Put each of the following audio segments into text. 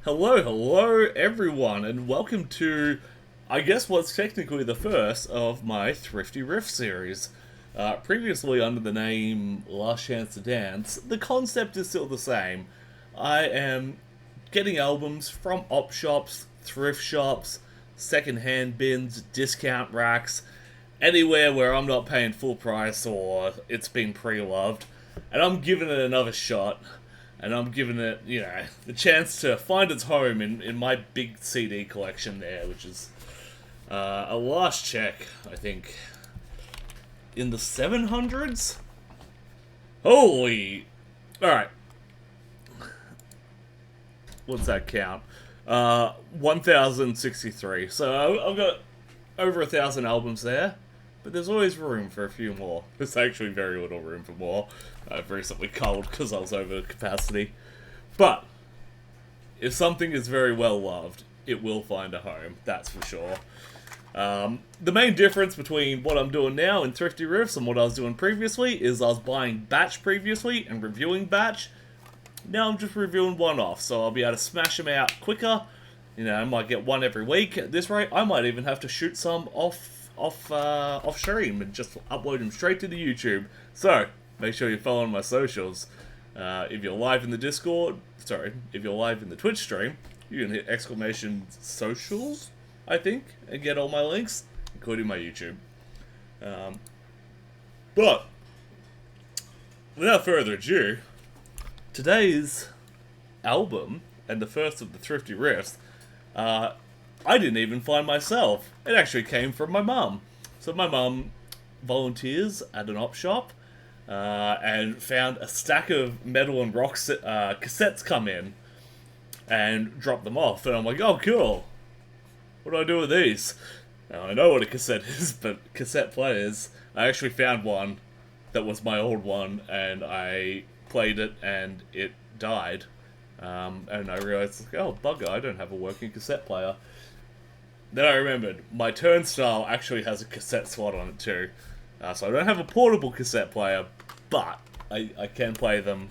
Hello everyone, and welcome to, I guess what's technically the first of my Thrifty Riffs series. Previously under the name Last Chance to Dance, the concept is still the same. I am getting albums from op shops, thrift shops, second-hand bins, discount racks, anywhere where I'm not paying full price or it's been pre-loved, and I'm giving it another shot. And I'm giving it, the chance to find its home in my big CD collection there, which is a last check, I think, in the 700s? Holy... Alright. What's that count? 1,063. So I've got over 1,000 albums there. But there's always room for a few more. There's actually very little room for more. I've recently culled because I was over capacity. But, if something is very well loved, it will find a home, that's for sure. The main difference between what I'm doing now in Thrifty Riffs and what I was doing previously is I was buying batch previously and reviewing batch. Now I'm just reviewing one-off, so I'll be able to smash them out quicker. I might get one every week. At this rate, I might even have to shoot some off stream and just upload them straight to the YouTube. So make sure you're following my socials. If you're live in the Discord, if you're live in the Twitch stream, you can hit exclamation socials, I think, and get all my links, including my YouTube. But without further ado, today's album and the first of the Thrifty Riffs, I didn't even find myself. It actually came from my mum. So my mum volunteers at an op shop and found a stack of metal and rock cassettes come in and drop them off. And I'm like, oh, cool. What do I do with these? Now, I know what a cassette is, but cassette players, I actually found one that was my old one, and I played it and it died. And I realized, oh, bugger, I don't have a working cassette player. Then I remembered, my turnstile actually has a cassette slot on it too. So I don't have a portable cassette player, but I can play them.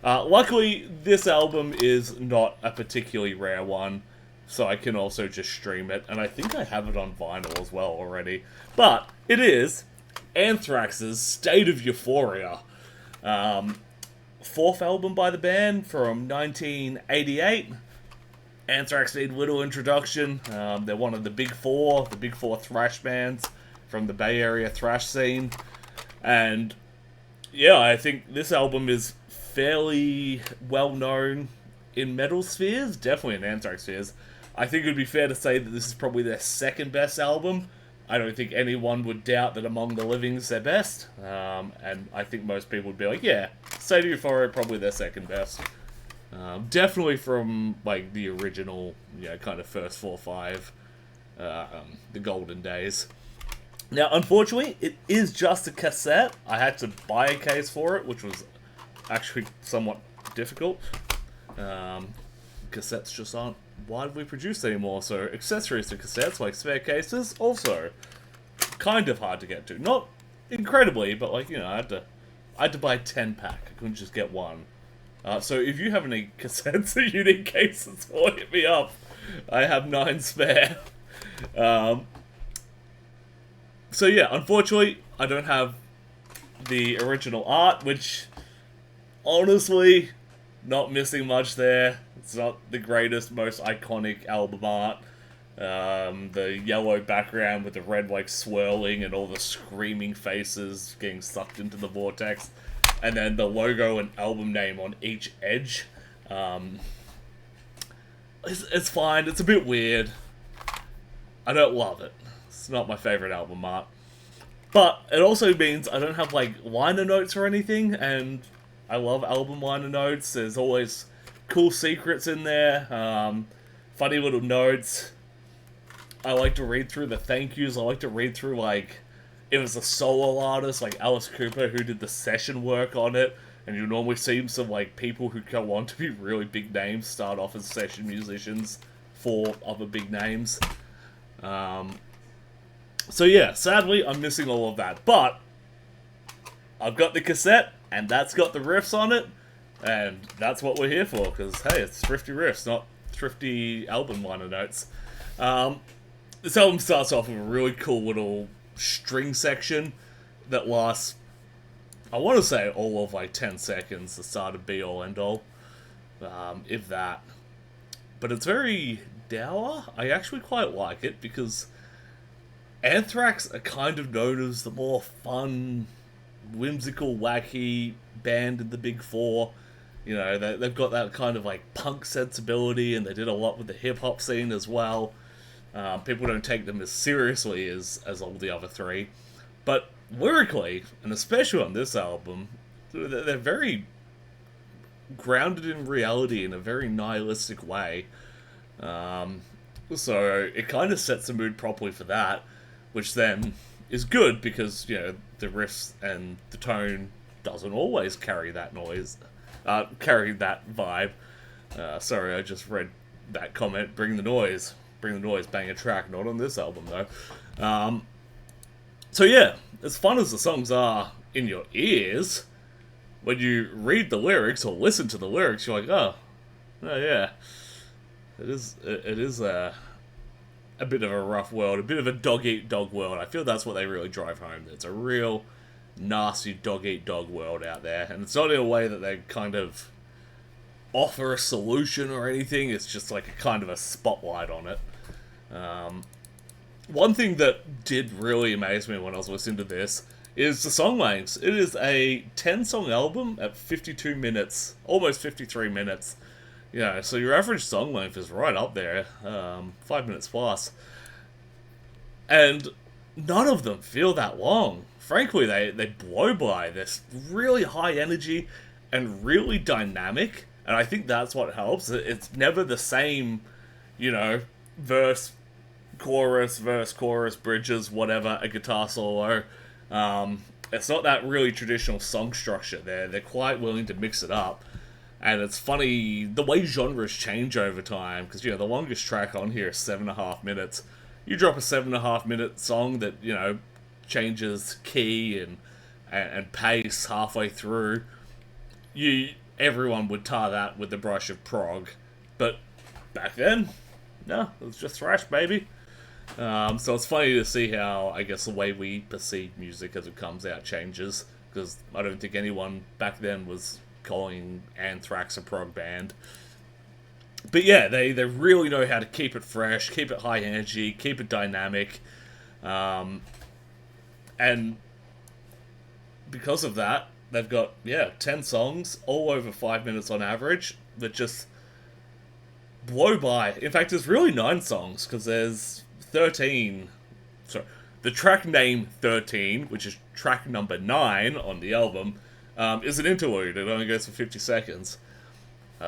Luckily, this album is not a particularly rare one, so I can also just stream it, and I think I have it on vinyl as well already. But it is Anthrax's State of Euphoria. Fourth album by the band from 1988. Anthrax need little introduction. They're one of the big four thrash bands from the Bay Area thrash scene. And yeah, I think this album is fairly well known in metal spheres, definitely in Anthrax spheres. I think it would be fair to say that this is probably their second best album. I don't think anyone would doubt that Among the Living is their best. And I think most people would be like, yeah, State of Euphoria probably their second best. Definitely from, like, the original, kind of first 4 or 5, the golden days. Now, unfortunately, it is just a cassette. I had to buy a case for it, which was actually somewhat difficult. Cassettes just aren't widely produced anymore, so accessories to cassettes, like spare cases, also kind of hard to get to. Not incredibly, but, like, I had to buy a 10-pack. I couldn't just get one. So if you have any cassettes that you need cases for, hit me up. I have 9 spare. So yeah, unfortunately, I don't have the original art, which, honestly, not missing much there. It's not the greatest, most iconic album art. The yellow background with the red, like, swirling and all the screaming faces getting sucked into the vortex. And then the logo and album name on each edge. It's fine. It's a bit weird. I don't love it. It's not my favorite album art. But it also means I don't have, like, liner notes or anything. And I love album liner notes. There's always cool secrets in there. Funny little notes. I like to read through the thank yous. I like to read through, like, if it's a solo artist like Alice Cooper who did the session work on it, and you normally see some, like, people who go on to be really big names start off as session musicians for other big names. So yeah, sadly, I'm missing all of that. But I've got the cassette, and that's got the riffs on it, and that's what we're here for, because, hey, it's Thrifty Riffs, not Thrifty album liner notes. This album starts off with a really cool little string section that lasts, I want to say, all of like 10 seconds, the start of Be All End All, if that. But it's very dour. I actually quite like it because Anthrax are kind of known as the more fun, whimsical, wacky band in the Big Four. You know, they've got that kind of like punk sensibility, and they did a lot with the hip-hop scene as well. People don't take them as seriously as all the other three. But lyrically, and especially on this album, they're very grounded in reality in a very nihilistic way. So it kind of sets the mood properly for that, which then is good because, you know, the riffs and the tone doesn't always carry that carry that vibe. Sorry, I just read that comment. Bring the noise, bang a track. Not on this album though. So yeah, as fun as the songs are in your ears, when you read the lyrics or listen to the lyrics, you're like, oh yeah, it is a bit of a rough world, a bit of a dog-eat-dog world. I feel that's what they really drive home. It's a real nasty dog-eat-dog world out there, and it's not in a way that they kind of offer a solution or anything. It's just like a kind of a spotlight on it. One thing that did really amaze me when I was listening to this is the song lengths. It is a 10-song album at 52 minutes, almost 53 minutes. Yeah, so your average song length is right up there, 5 minutes plus. And none of them feel that long. Frankly, they blow by. This really high energy and really dynamic, and I think that's what helps. It's never the same, you know, verse, chorus, bridges, whatever, a guitar solo. It's not that really traditional song structure there. They're quite willing to mix it up. And it's funny, the way genres change over time, because, you know, the longest track on here is 7.5 minutes. You drop a 7.5 minute song that, you know, changes key and pace halfway through, everyone would tar that with the brush of prog. But back then, no, it was just thrash, baby. So it's funny to see how, I guess, the way we perceive music as it comes out changes, because I don't think anyone back then was calling Anthrax a prog band. But yeah, they really know how to keep it fresh, keep it high energy, keep it dynamic. And because of that, they've got, 10 songs, all over 5 minutes on average, that just blow by. In fact, there's really 9 songs, because there's 13... Sorry, the track name 13, which is track number 9 on the album, is an interlude. It only goes for 50 seconds.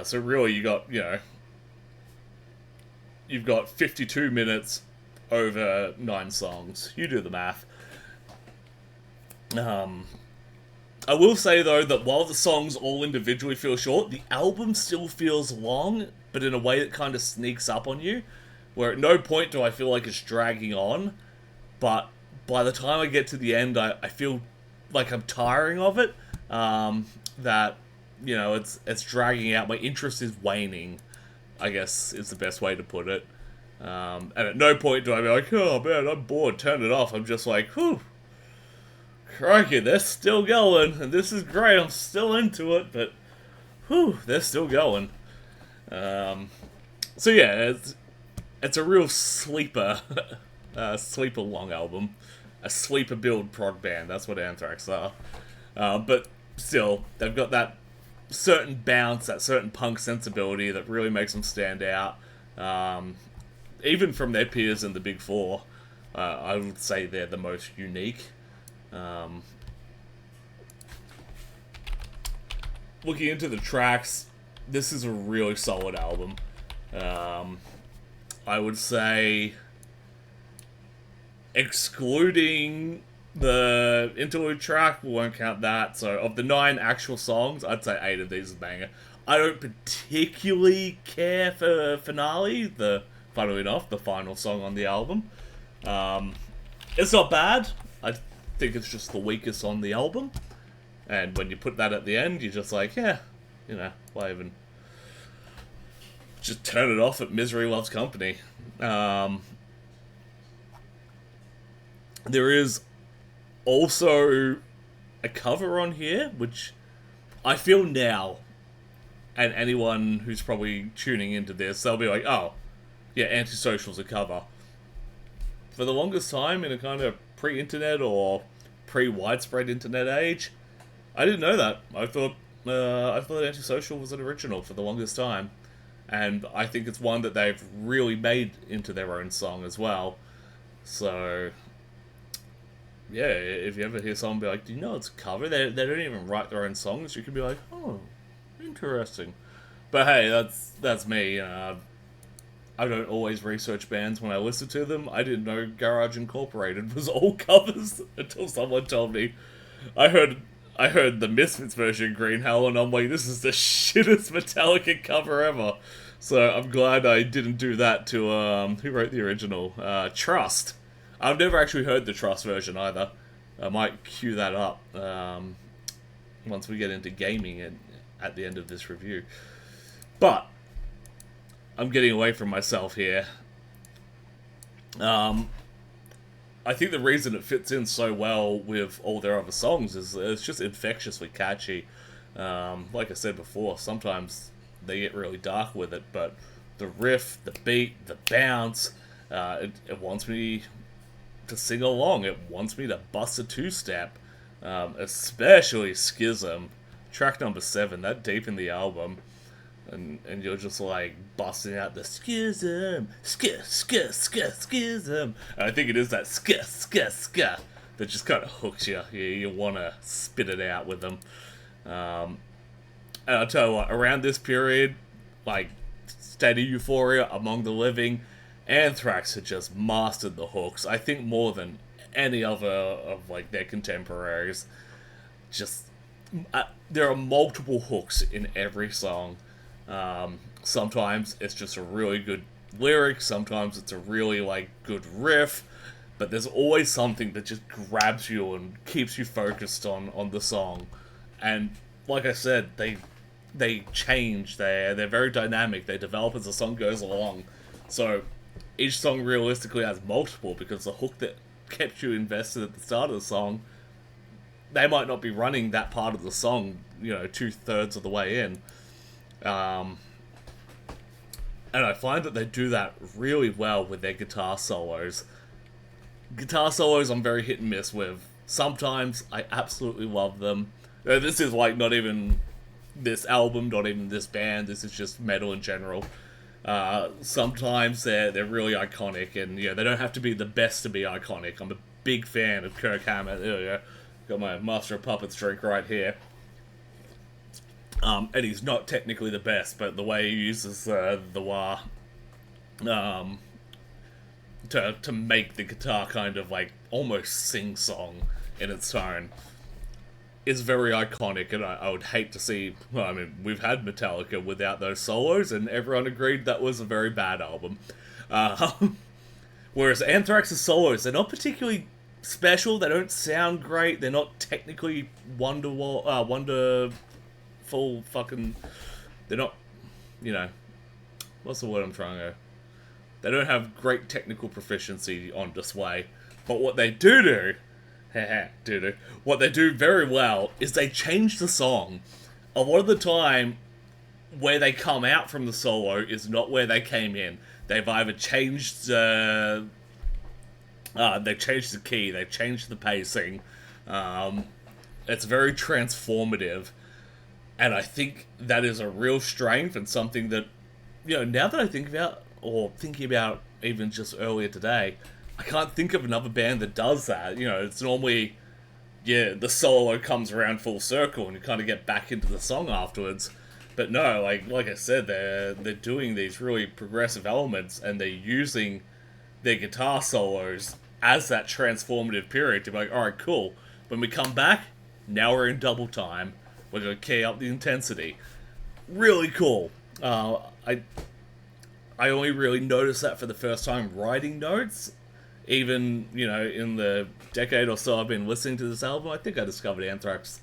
So really, you've got 52 minutes over 9 songs. You do the math. I will say, though, that while the songs all individually feel short, the album still feels long, but in a way that kind of sneaks up on you, where at no point do I feel like it's dragging on, but by the time I get to the end, I feel like I'm tiring of it, that, you know, it's dragging out. My interest is waning, I guess is the best way to put it. And at no point do I be like, oh man, I'm bored, turn it off. I'm just like, whew, crikey, they're still going, and this is great, I'm still into it, but whew, they're still going. So yeah, it's a real sleeper, sleeper long album, a sleeper build prog band. That's what Anthrax are. But still, they've got that certain bounce, that certain punk sensibility that really makes them stand out. Even from their peers in the Big Four, I would say they're the most unique. Looking into the tracks, this is a really solid album. I would say, excluding the interlude track, we won't count that. So of the 9 actual songs, I'd say 8 of these are banger. I don't particularly care for Finale, funnily enough, the final song on the album. It's not bad. I think it's just the weakest on the album. And when you put that at the end, you're just like, yeah, you know, why even just turn it off at Misery Loves Company. There is also a cover on here, which I feel now, and anyone who's probably tuning into this, they'll be like, oh, yeah, Antisocial's a cover. For the longest time, in a kind of pre-internet or pre-widespread internet age, I didn't know that. I thought Antisocial was an original for the longest time. And I think it's one that they've really made into their own song as well. So, yeah, if you ever hear someone be like, do you know it's a cover? They don't even write their own songs. You can be like, oh, interesting. But hey, that's me. I don't always research bands when I listen to them. I didn't know Garage Incorporated was all covers until someone told me. I heard the Misfits version, Green Hell, and I'm like, this is the shittest Metallica cover ever. So I'm glad I didn't do that to, who wrote the original? Trust. I've never actually heard the Trust version either. I might cue that up once we get into gaming at the end of this review. But I'm getting away from myself here. I think the reason it fits in so well with all their other songs is it's just infectiously catchy. Like I said before, sometimes they get really dark with it, but the riff, the beat, the bounce, it wants me to sing along. It wants me to bust a two-step, especially Schism. Track number 7, that deep in the album. And you're just like busting out the schism, schism. And I think it is that that just kind of hooks you. You want to spit it out with them. And I'll tell you what, around this period, like State of Euphoria, Among the Living, Anthrax had just mastered the hooks. I think more than any other of like their contemporaries. Just there are multiple hooks in every song. Sometimes it's just a really good lyric, sometimes it's a really like good riff, but there's always something that just grabs you and keeps you focused on the song. And like I said, they change, they're very dynamic, they develop as the song goes along. So each song realistically has multiple, because the hook that kept you invested at the start of the song, they might not be running that part of the song, 2/3 of the way in. And I find that they do that really well with their guitar solos. Guitar solos I'm very hit and miss with. Sometimes I absolutely love them. This is like not even this album, not even this band, this is just metal in general. Sometimes they're really iconic, and they don't have to be the best to be iconic. I'm a big fan of Kirk Hammett. There we go. Got my Master of Puppets drink right here. And he's not technically the best, but the way he uses the wah to make the guitar kind of like almost sing-song in its tone is very iconic, and I would hate to see... Well, I mean, we've had Metallica without those solos, and everyone agreed that was a very bad album. Whereas Anthrax's solos, they're not particularly special, they don't sound great, they're not technically wonderful fucking... They're not, what's the word I'm trying to... They don't have great technical proficiency on display, but what they do... what they do very well is they change the song. A lot of the time, where they come out from the solo is not where they came in. They've either changed they've changed the key, they've changed the pacing. It's very transformative, and I think that is a real strength, and something that, now that I think about, or thinking about even just earlier today, I can't think of another band that does that. It's normally, the solo comes around full circle and you kind of get back into the song afterwards. But no, like I said, they're doing these really progressive elements, and they're using their guitar solos as that transformative period to be like, alright, cool. When we come back, now we're in double time. We're going to key up the intensity. Really cool. I only really noticed that for the first time writing notes. Even, in the decade or so I've been listening to this album. I think I discovered Anthrax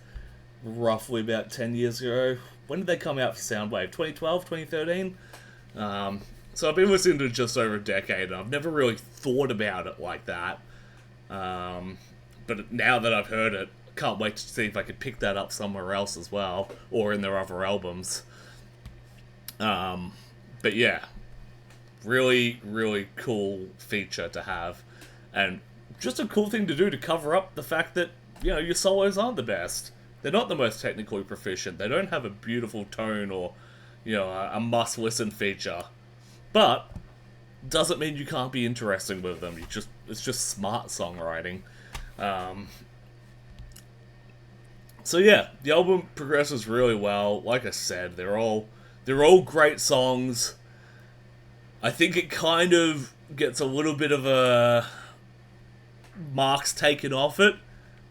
roughly about 10 years ago. When did they come out for Soundwave? 2012, 2013? So I've been listening to it just over a decade, and I've never really thought about it like that. But now that I've heard it, I can't wait to see if I could pick that up somewhere else as well, or in their other albums. But yeah, really, really cool feature to have, and just a cool thing to do to cover up the fact that, your solos aren't the best. They're not the most technically proficient. They don't have a beautiful tone or, a must-listen feature. But doesn't mean you can't be interesting with them. It's just smart songwriting. So yeah, the album progresses really well. Like I said, they're all great songs. I think it kind of gets a little bit of a marks taken off it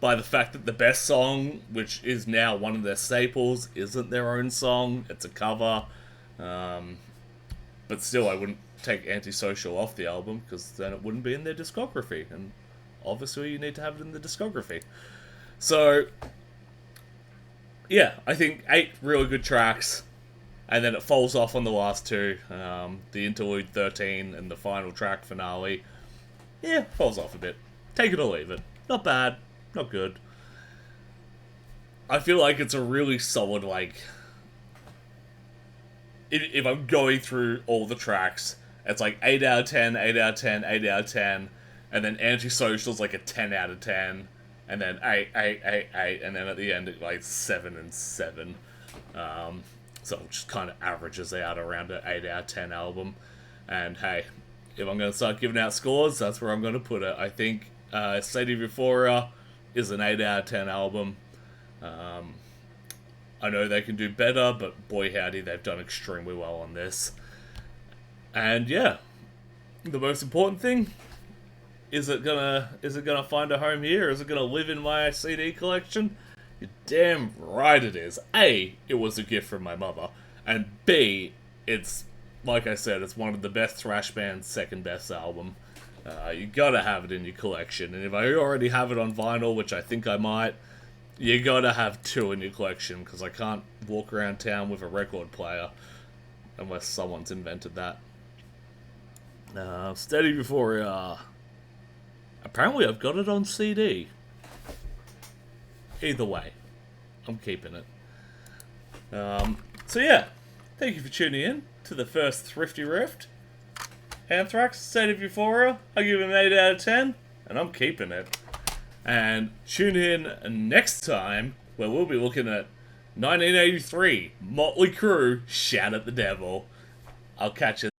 by the fact that the best song, which is now one of their staples, isn't their own song. It's a cover. But still, I wouldn't take Antisocial off the album, because then it wouldn't be in their discography. And obviously you need to have it in the discography. So, yeah, I think 8 really good tracks. And then it falls off on the last 2. The interlude 13 and the final track finale. Yeah, falls off a bit. Take it or leave it. Not bad. Not good. I feel like it's a really solid, if I'm going through all the tracks, it's 8 out of 10, 8 out of 10, 8 out of 10, and then Antisocial's a 10 out of 10, and then 8, 8, 8, 8, and then at the end it's 7 and 7. So it just kind of averages out around an 8 out of 10 album. And hey, if I'm going to start giving out scores, that's where I'm going to put it. I think State of Euphoria is an 8 out of 10 album. I know they can do better, but boy howdy, they've done extremely well on this. And yeah, the most important thing, is it gonna find a home here? Is it gonna live in my CD collection? You're damn right it is. A, it was a gift from my mother, and B, it's, like I said, it's one of the best thrash band's second best album. You gotta have it in your collection, and if I already have it on vinyl, which I think I might, you gotta have 2 in your collection, because I can't walk around town with a record player unless someone's invented that. State of Euphoria. Apparently I've got it on CD. Either way, I'm keeping it. So yeah, thank you for tuning in to the first Thrifty Rift. Anthrax State of Euphoria. I give it an 8 out of 10, and I'm keeping it. And tune in next time, where we'll be looking at 1983, Motley Crue, Shout at the Devil. I'll catch you